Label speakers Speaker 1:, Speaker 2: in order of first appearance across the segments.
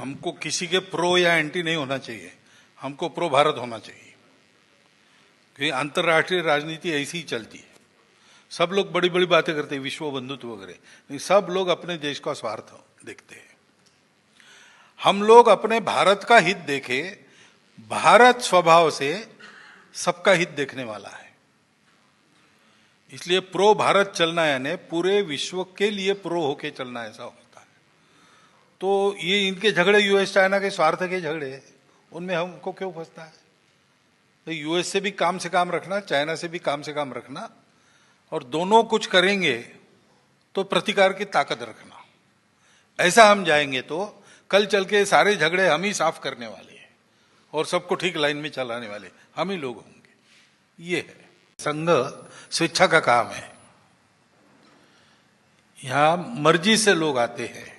Speaker 1: हमको किसी के प्रो या एंटी नहीं होना चाहिए, हमको प्रो भारत होना चाहिए, क्योंकि अंतर्राष्ट्रीय राजनीति ऐसी ही चलती है। सब लोग बड़ी बड़ी बातें करते हैं, विश्व बंधुत्व वगैरह, नहीं, सब लोग अपने देश का स्वार्थ देखते हैं। हम लोग अपने भारत का हित देखें, भारत स्वभाव से सबका हित देखने वाला है, इसलिए प्रो भारत चलना यानी पूरे विश्व के लिए प्रो होके चलना, ऐसा होता है। तो ये इनके झगड़े यूएस चाइना के स्वार्थ के झगड़े, उनमें हमको क्यों फंसता है? तो यूएस से भी काम रखना, चाइना से भी काम रखना, और दोनों कुछ करेंगे तो प्रतिकार की ताकत रखना। ऐसा हम जाएंगे तो कल चल के सारे झगड़े हम ही साफ करने वाले हैं और सबको ठीक लाइन में चलाने वाले हम ही लोग होंगे। ये है संघ, स्वेच्छा का काम है। यहां मर्जी से लोग आते हैं,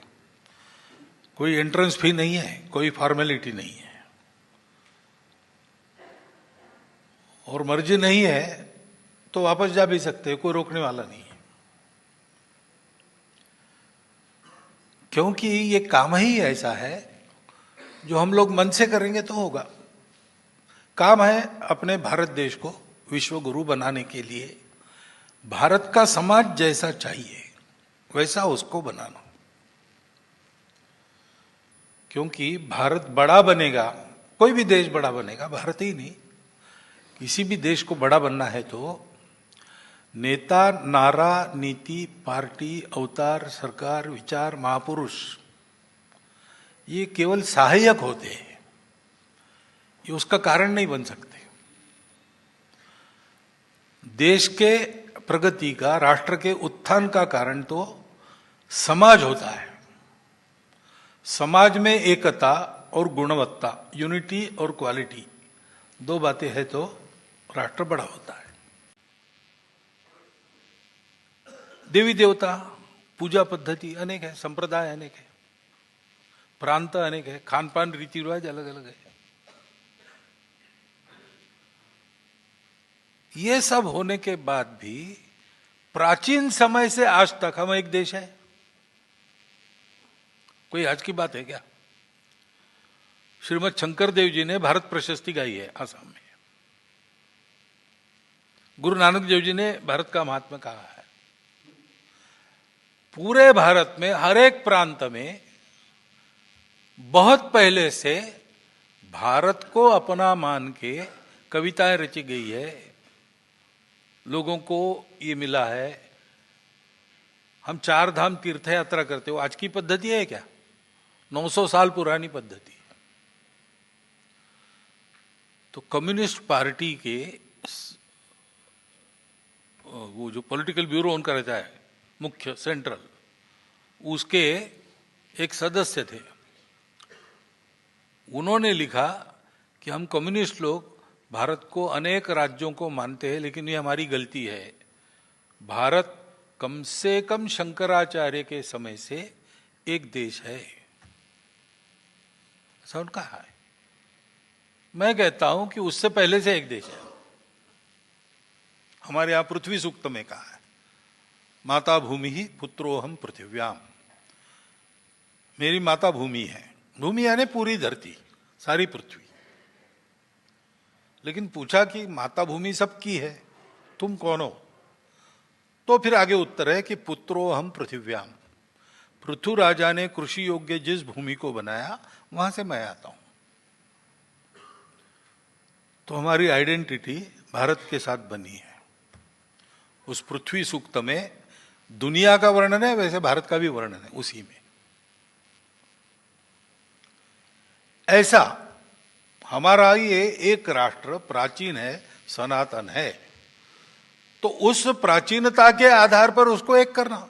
Speaker 1: कोई एंट्रेंस फी नहीं है, कोई फॉर्मेलिटी नहीं है, और मर्जी नहीं है तो वापस जा भी सकते हैं, कोई रोकने वाला नहीं है, क्योंकि ये काम ही ऐसा है जो हम लोग मन से करेंगे तो होगा। काम है अपने भारत देश को विश्व गुरु बनाने के लिए, भारत का समाज जैसा चाहिए वैसा उसको बनाना, क्योंकि भारत बड़ा बनेगा, कोई भी देश बड़ा बनेगा, भारत ही नहीं, किसी भी देश को बड़ा बनना है तो नेता, नारा, नीति, पार्टी, अवतार, सरकार, विचार, महापुरुष, ये केवल सहायक होते हैं, ये उसका कारण नहीं बन सकते। देश के प्रगति का, राष्ट्र के उत्थान का कारण तो समाज होता है। समाज में एकता और गुणवत्ता, यूनिटी और क्वालिटी, दो बातें हैं तो राष्ट्र बड़ा होता है। देवी देवता, पूजा पद्धति अनेक है, संप्रदाय अनेक है, प्रांत अनेक है, खान पान रीति रिवाज अलग अलग है। ये सब होने के बाद भी प्राचीन समय से आज तक हम एक देश है। कोई आज की बात है क्या? श्रीमद शंकर देव जी ने भारत प्रशस्ति गाई है आसाम में, गुरु नानक देव जी ने भारत का महात्मा कहा है। पूरे भारत में हर एक प्रांत में बहुत पहले से भारत को अपना मान के कविताएं रची गई है, लोगों को ये मिला है। हम 4 धाम तीर्थ यात्रा करते हो, आज की पद्धति है क्या? 900 साल पुरानी पद्धति। तो कम्युनिस्ट पार्टी के वो जो पॉलिटिकल ब्यूरो उनका रहता है, मुख्य सेंट्रल, उसके एक सदस्य थे, उन्होंने लिखा कि हम कम्युनिस्ट लोग भारत को अनेक राज्यों को मानते हैं, लेकिन ये हमारी गलती है। भारत कम से कम शंकराचार्य के समय से एक देश है, ऐसा उनका है। मैं कहता हूं कि उससे पहले से एक देश है। हमारे यहां पृथ्वी सूक्त में कहा है, माता भूमि ही पुत्रोहम पृथिव्याम, मेरी माता भूमि है। भूमि यानी पूरी धरती, सारी पृथ्वी। लेकिन पूछा कि माता भूमि सबकी है, तुम कौन हो? तो फिर आगे उत्तर है कि पुत्रोहम पृथिव्याम, पृथु राजा ने कृषि योग्य जिस भूमि को बनाया वहां से मैं आता हूं। तो हमारी आइडेंटिटी भारत के साथ बनी है। उस पृथ्वी सूक्त में दुनिया का वर्णन है, वैसे भारत का भी वर्णन है उसी में। ऐसा हमारा ये एक राष्ट्र प्राचीन है, सनातन है, तो उस प्राचीनता के आधार पर उसको एक करना।